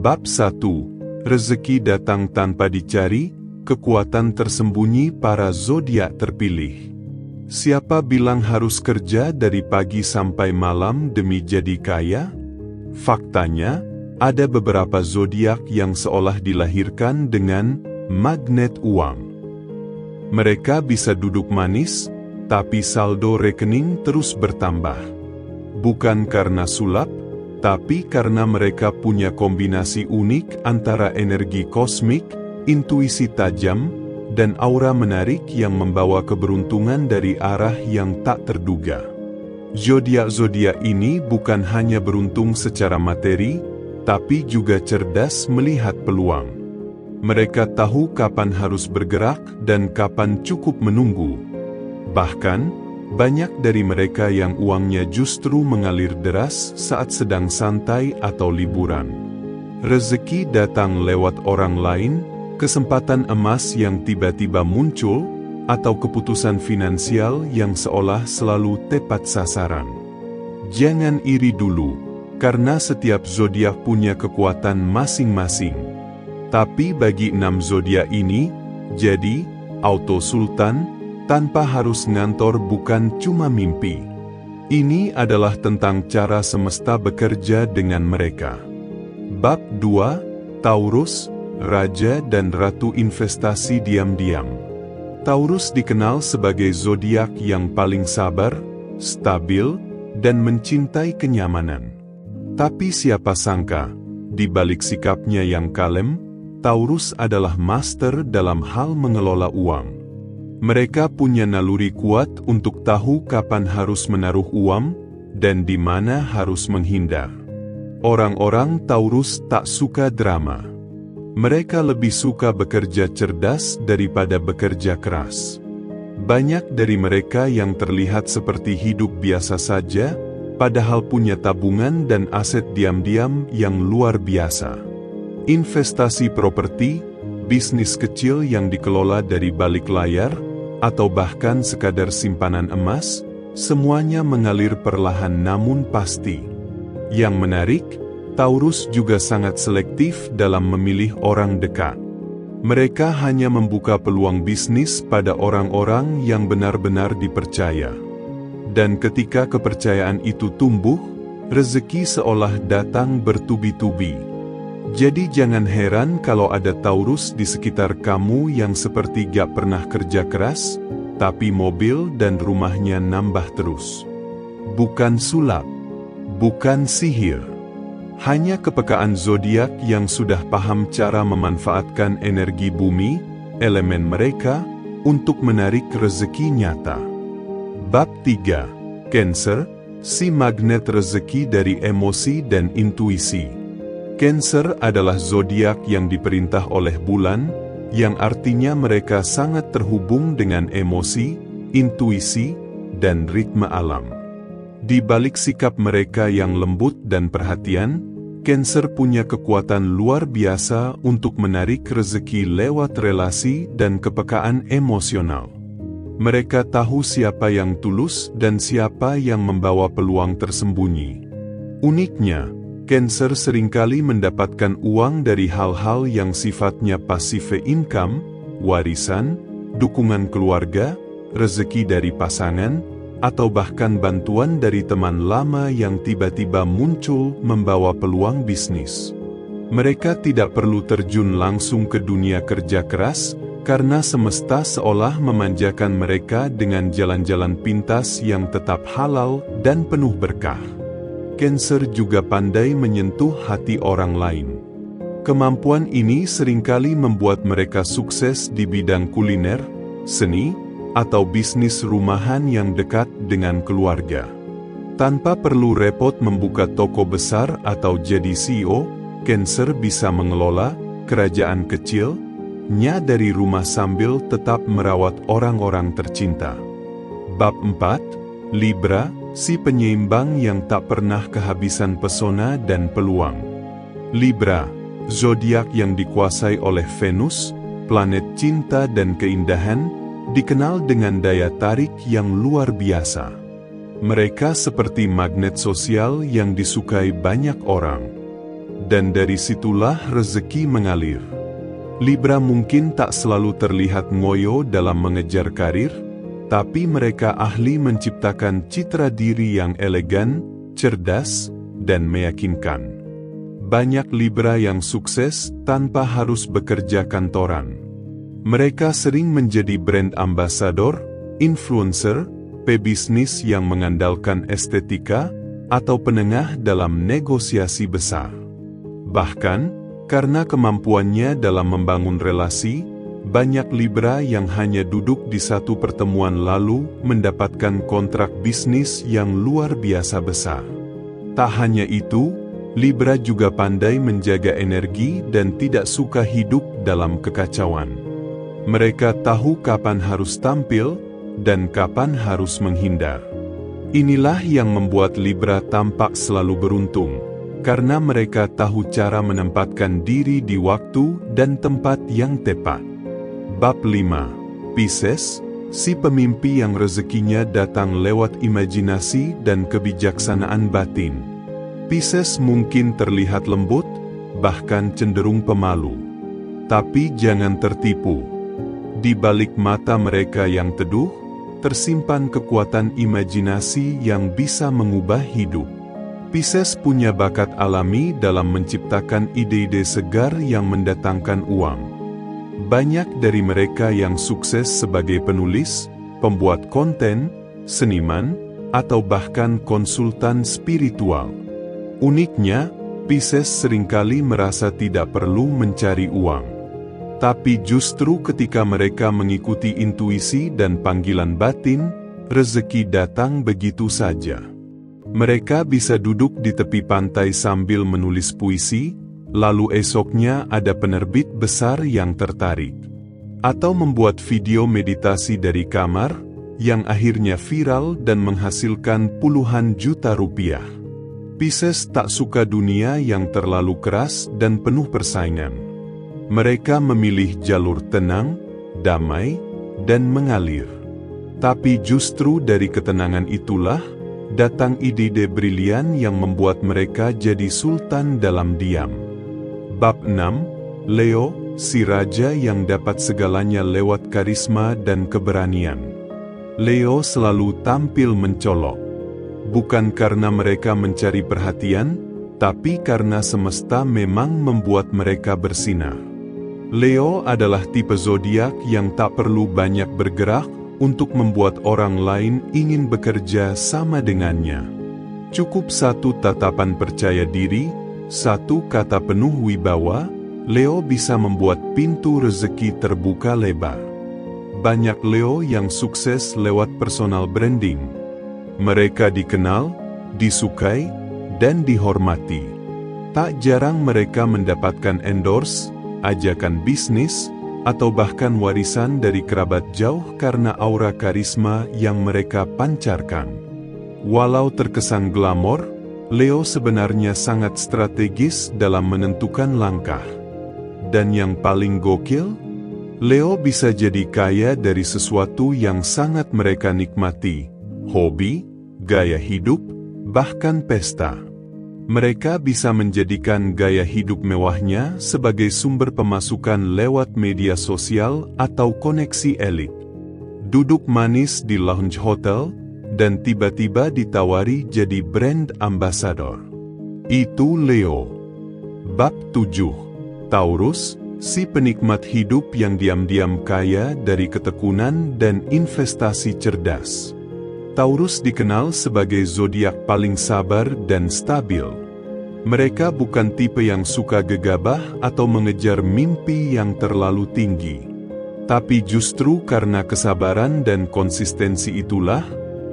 Bab 1. Rezeki datang tanpa dicari, kekuatan tersembunyi para zodiak terpilih. Siapa bilang harus kerja dari pagi sampai malam demi jadi kaya? Faktanya, ada beberapa zodiak yang seolah dilahirkan dengan magnet uang. Mereka bisa duduk manis, tapi saldo rekening terus bertambah. Bukan karena sulap, tapi karena mereka punya kombinasi unik antara energi kosmik, intuisi tajam, dan aura menarik yang membawa keberuntungan dari arah yang tak terduga. Zodiak-zodiak ini bukan hanya beruntung secara materi, tapi juga cerdas melihat peluang. Mereka tahu kapan harus bergerak dan kapan cukup menunggu. Bahkan, banyak dari mereka yang uangnya justru mengalir deras saat sedang santai atau liburan. Rezeki datang lewat orang lain, kesempatan emas yang tiba-tiba muncul, atau keputusan finansial yang seolah selalu tepat sasaran. Jangan iri dulu, karena setiap zodiak punya kekuatan masing-masing. Tapi bagi 6 zodiak ini, jadi auto sultan tanpa harus ngantor bukan cuma mimpi. Ini adalah tentang cara semesta bekerja dengan mereka. Bab 2. Taurus, Raja dan Ratu Investasi Diam-Diam. Taurus dikenal sebagai zodiak yang paling sabar, stabil, dan mencintai kenyamanan. Tapi siapa sangka, di balik sikapnya yang kalem, Taurus adalah master dalam hal mengelola uang. Mereka punya naluri kuat untuk tahu kapan harus menaruh uang dan di mana harus menghindar. Orang-orang Taurus tak suka drama. Mereka lebih suka bekerja cerdas daripada bekerja keras. Banyak dari mereka yang terlihat seperti hidup biasa saja, padahal punya tabungan dan aset diam-diam yang luar biasa. Investasi properti, bisnis kecil yang dikelola dari balik layar, atau bahkan sekadar simpanan emas, semuanya mengalir perlahan namun pasti. Yang menarik, Taurus juga sangat selektif dalam memilih orang dekat. Mereka hanya membuka peluang bisnis pada orang-orang yang benar-benar dipercaya. Dan ketika kepercayaan itu tumbuh, rezeki seolah datang bertubi-tubi. Jadi jangan heran kalau ada Taurus di sekitar kamu yang seperti gak pernah kerja keras, tapi mobil dan rumahnya nambah terus. Bukan sulap, bukan sihir. Hanya kepekaan zodiak yang sudah paham cara memanfaatkan energi bumi, elemen mereka, untuk menarik rezeki nyata. Bab 3. Cancer, si magnet rezeki dari emosi dan intuisi. Cancer adalah zodiak yang diperintah oleh bulan, yang artinya mereka sangat terhubung dengan emosi, intuisi, dan ritme alam. Di balik sikap mereka yang lembut dan perhatian, Cancer punya kekuatan luar biasa untuk menarik rezeki lewat relasi dan kepekaan emosional. Mereka tahu siapa yang tulus dan siapa yang membawa peluang tersembunyi. Uniknya, Cancer seringkali mendapatkan uang dari hal-hal yang sifatnya passive income, warisan, dukungan keluarga, rezeki dari pasangan, atau bahkan bantuan dari teman lama yang tiba-tiba muncul membawa peluang bisnis. Mereka tidak perlu terjun langsung ke dunia kerja keras, karena semesta seolah memanjakan mereka dengan jalan-jalan pintas yang tetap halal dan penuh berkah. Cancer juga pandai menyentuh hati orang lain. Kemampuan ini seringkali membuat mereka sukses di bidang kuliner, seni, atau bisnis rumahan yang dekat dengan keluarga. Tanpa perlu repot membuka toko besar atau jadi CEO, Cancer bisa mengelola kerajaan kecilnya dari rumah sambil tetap merawat orang-orang tercinta. Bab 4. Libra, si penyeimbang yang tak pernah kehabisan pesona dan peluang. Libra, zodiak yang dikuasai oleh Venus, planet cinta dan keindahan, dikenal dengan daya tarik yang luar biasa. Mereka seperti magnet sosial yang disukai banyak orang. dan dari situlah rezeki mengalir. Libra mungkin tak selalu terlihat ngoyo dalam mengejar karir, tapi mereka ahli menciptakan citra diri yang elegan, cerdas, dan meyakinkan. Banyak Libra yang sukses tanpa harus bekerja kantoran. Mereka sering menjadi brand ambassador, influencer, pebisnis yang mengandalkan estetika, atau penengah dalam negosiasi besar. Bahkan, karena kemampuannya dalam membangun relasi, banyak Libra yang hanya duduk di satu pertemuan lalu mendapatkan kontrak bisnis yang luar biasa besar. Tak hanya itu, Libra juga pandai menjaga energi dan tidak suka hidup dalam kekacauan. Mereka tahu kapan harus tampil dan kapan harus menghindar. Inilah yang membuat Libra tampak selalu beruntung, karena mereka tahu cara menempatkan diri di waktu dan tempat yang tepat. Bab 5. Pisces, si pemimpi yang rezekinya datang lewat imajinasi dan kebijaksanaan batin. Pisces mungkin terlihat lembut, bahkan cenderung pemalu. Tapi jangan tertipu. Di balik mata mereka yang teduh, tersimpan kekuatan imajinasi yang bisa mengubah hidup. Pisces punya bakat alami dalam menciptakan ide-ide segar yang mendatangkan uang. Banyak dari mereka yang sukses sebagai penulis, pembuat konten, seniman, atau bahkan konsultan spiritual. Uniknya, Pisces seringkali merasa tidak perlu mencari uang. Tapi justru ketika mereka mengikuti intuisi dan panggilan batin, rezeki datang begitu saja. Mereka bisa duduk di tepi pantai sambil menulis puisi, lalu esoknya ada penerbit besar yang tertarik. Atau membuat video meditasi dari kamar, yang akhirnya viral dan menghasilkan puluhan juta rupiah. Pisces tak suka dunia yang terlalu keras dan penuh persaingan. Mereka memilih jalur tenang, damai, dan mengalir. Tapi justru dari ketenangan itulah, datang ide-ide brilian yang membuat mereka jadi sultan dalam diam. Bab 6. Leo, si raja yang dapat segalanya lewat karisma dan keberanian. Leo selalu tampil mencolok. Bukan karena mereka mencari perhatian, tapi karena semesta memang membuat mereka bersinar. Leo adalah tipe zodiak yang tak perlu banyak bergerak untuk membuat orang lain ingin bekerja sama dengannya. Cukup satu tatapan percaya diri, satu kata penuh wibawa, Leo bisa membuat pintu rezeki terbuka lebar. Banyak Leo yang sukses lewat personal branding. Mereka dikenal, disukai, dan dihormati. Tak jarang mereka mendapatkan endorse, ajakan bisnis, atau bahkan warisan dari kerabat jauh karena aura karisma yang mereka pancarkan. Walau terkesan glamor, Leo sebenarnya sangat strategis dalam menentukan langkah. Dan yang paling gokil, Leo bisa jadi kaya dari sesuatu yang sangat mereka nikmati, hobi, gaya hidup, bahkan pesta. Mereka bisa menjadikan gaya hidup mewahnya sebagai sumber pemasukan lewat media sosial atau koneksi elit. Duduk manis di lounge hotel, dan tiba-tiba ditawari jadi brand ambassador. Itu Leo. Bab 7. Taurus, si penikmat hidup yang diam-diam kaya dari ketekunan dan investasi cerdas. Taurus dikenal sebagai zodiak paling sabar dan stabil. Mereka bukan tipe yang suka gegabah atau mengejar mimpi yang terlalu tinggi. Tapi justru karena kesabaran dan konsistensi itulah,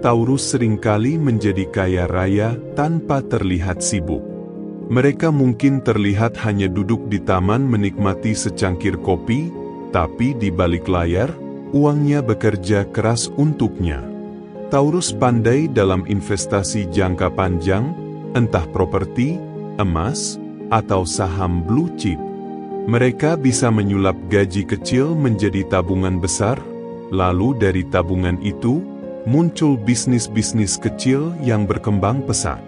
Taurus seringkali menjadi kaya raya tanpa terlihat sibuk. Mereka mungkin terlihat hanya duduk di taman menikmati secangkir kopi, tapi di balik layar, uangnya bekerja keras untuknya. Taurus pandai dalam investasi jangka panjang, entah properti, emas, atau saham blue chip. Mereka bisa menyulap gaji kecil menjadi tabungan besar, lalu dari tabungan itu, muncul bisnis-bisnis kecil yang berkembang pesat.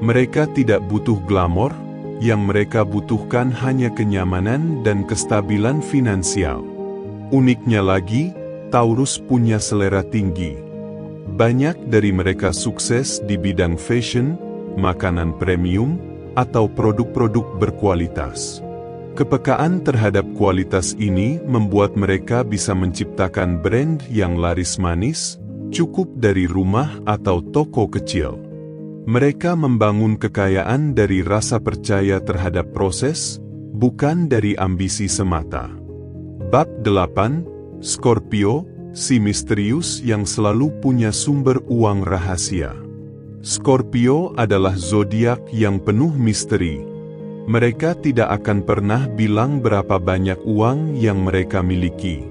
Mereka tidak butuh glamor, yang mereka butuhkan hanya kenyamanan dan kestabilan finansial. Uniknya lagi, Taurus punya selera tinggi. Banyak dari mereka sukses di bidang fashion, makanan premium, atau produk-produk berkualitas. Kepekaan terhadap kualitas ini membuat mereka bisa menciptakan brand yang laris manis, cukup dari rumah atau toko kecil. Mereka membangun kekayaan dari rasa percaya terhadap proses, bukan dari ambisi semata. Bab 8, Scorpio, si misterius yang selalu punya sumber uang rahasia. Scorpio adalah zodiak yang penuh misteri. Mereka tidak akan pernah bilang berapa banyak uang yang mereka miliki.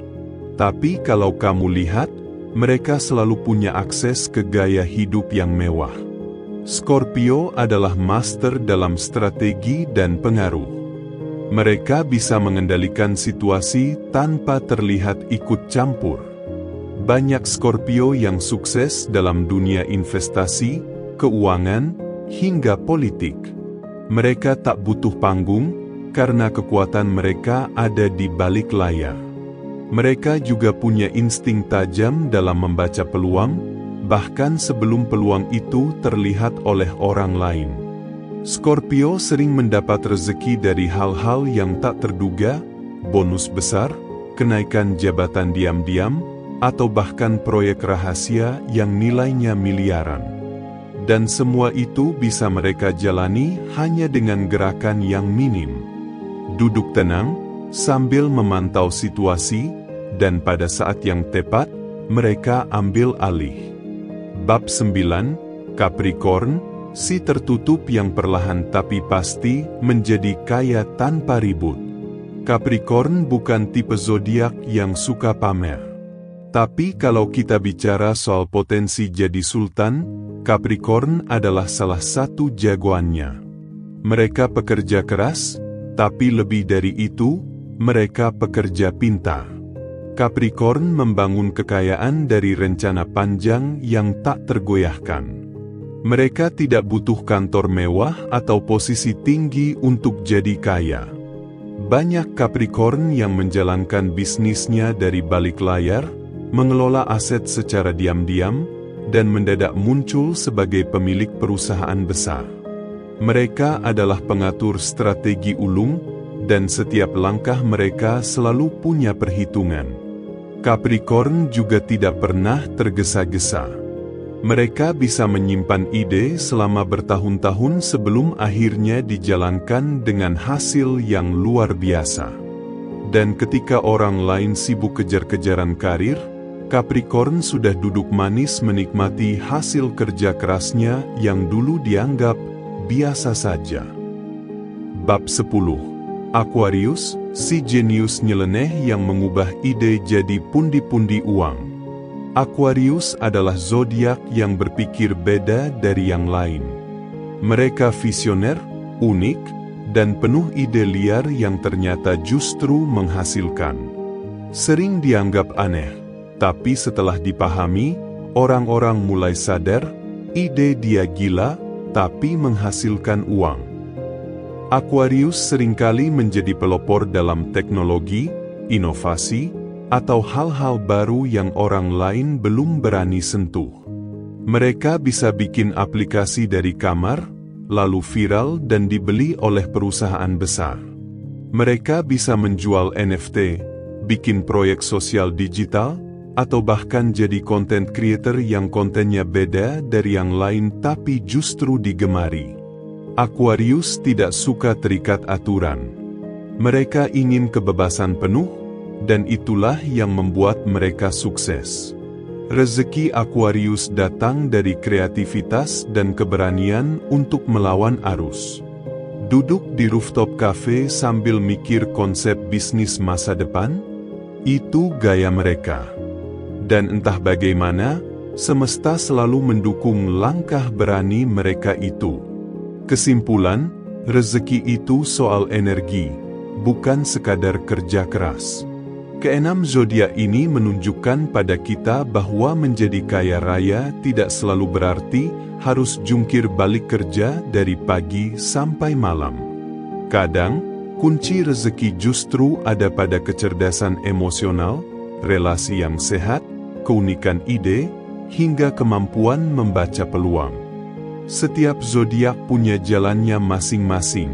Tapi kalau kamu lihat, mereka selalu punya akses ke gaya hidup yang mewah. Scorpio adalah master dalam strategi dan pengaruh. Mereka bisa mengendalikan situasi tanpa terlihat ikut campur. Banyak Scorpio yang sukses dalam dunia investasi, keuangan, hingga politik. Mereka tak butuh panggung, karena kekuatan mereka ada di balik layar. Mereka juga punya insting tajam dalam membaca peluang, bahkan sebelum peluang itu terlihat oleh orang lain. Scorpio sering mendapat rezeki dari hal-hal yang tak terduga, bonus besar, kenaikan jabatan diam-diam, atau bahkan proyek rahasia yang nilainya miliaran. Dan semua itu bisa mereka jalani hanya dengan gerakan yang minim. Duduk tenang, sambil memantau situasi, dan pada saat yang tepat, mereka ambil alih. Bab 9, Capricorn, si tertutup yang perlahan tapi pasti menjadi kaya tanpa ribut. Capricorn bukan tipe zodiak yang suka pamer. Tapi kalau kita bicara soal potensi jadi sultan, Capricorn adalah salah satu jagoannya. Mereka pekerja keras, tapi lebih dari itu, mereka pekerja pintar. Capricorn membangun kekayaan dari rencana panjang yang tak tergoyahkan. Mereka tidak butuh kantor mewah atau posisi tinggi untuk jadi kaya. Banyak Capricorn yang menjalankan bisnisnya dari balik layar, mengelola aset secara diam-diam, dan mendadak muncul sebagai pemilik perusahaan besar. Mereka adalah pengatur strategi ulung, dan setiap langkah mereka selalu punya perhitungan. Capricorn juga tidak pernah tergesa-gesa. Mereka bisa menyimpan ide selama bertahun-tahun sebelum akhirnya dijalankan dengan hasil yang luar biasa. Dan ketika orang lain sibuk kejar-kejaran karir, Capricorn sudah duduk manis menikmati hasil kerja kerasnya yang dulu dianggap biasa saja. Bab 10, Aquarius, si jenius nyeleneh yang mengubah ide jadi pundi-pundi uang. Aquarius adalah zodiak yang berpikir beda dari yang lain. Mereka visioner, unik, dan penuh ide liar yang ternyata justru menghasilkan. Sering dianggap aneh. Tapi setelah dipahami, orang-orang mulai sadar, ide dia gila, tapi menghasilkan uang. Aquarius seringkali menjadi pelopor dalam teknologi, inovasi, atau hal-hal baru yang orang lain belum berani sentuh. Mereka bisa bikin aplikasi dari kamar, lalu viral dan dibeli oleh perusahaan besar. Mereka bisa menjual NFT, bikin proyek sosial digital, atau bahkan jadi content creator yang kontennya beda dari yang lain tapi justru digemari. Aquarius tidak suka terikat aturan. Mereka ingin kebebasan penuh, dan itulah yang membuat mereka sukses. Rezeki Aquarius datang dari kreativitas dan keberanian untuk melawan arus. Duduk di rooftop cafe sambil mikir konsep bisnis masa depan, itu gaya mereka. Dan entah bagaimana, semesta selalu mendukung langkah berani mereka itu. Kesimpulan, rezeki itu soal energi, bukan sekadar kerja keras. Keenam zodiak ini menunjukkan pada kita bahwa menjadi kaya raya tidak selalu berarti harus jungkir balik kerja dari pagi sampai malam. Kadang, kunci rezeki justru ada pada kecerdasan emosional, relasi yang sehat, keunikan ide, hingga kemampuan membaca peluang. Setiap zodiak punya jalannya masing-masing.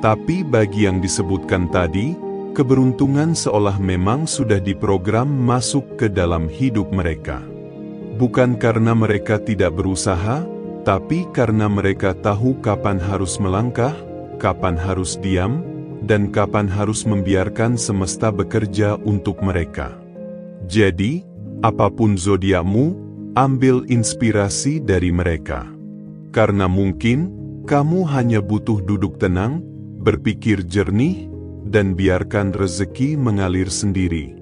Tapi bagi yang disebutkan tadi, keberuntungan seolah memang sudah diprogram masuk ke dalam hidup mereka. Bukan karena mereka tidak berusaha, tapi karena mereka tahu kapan harus melangkah, kapan harus diam, dan kapan harus membiarkan semesta bekerja untuk mereka. Jadi, apapun zodiakmu, ambil inspirasi dari mereka. Karena mungkin, kamu hanya butuh duduk tenang, berpikir jernih, dan biarkan rezeki mengalir sendiri.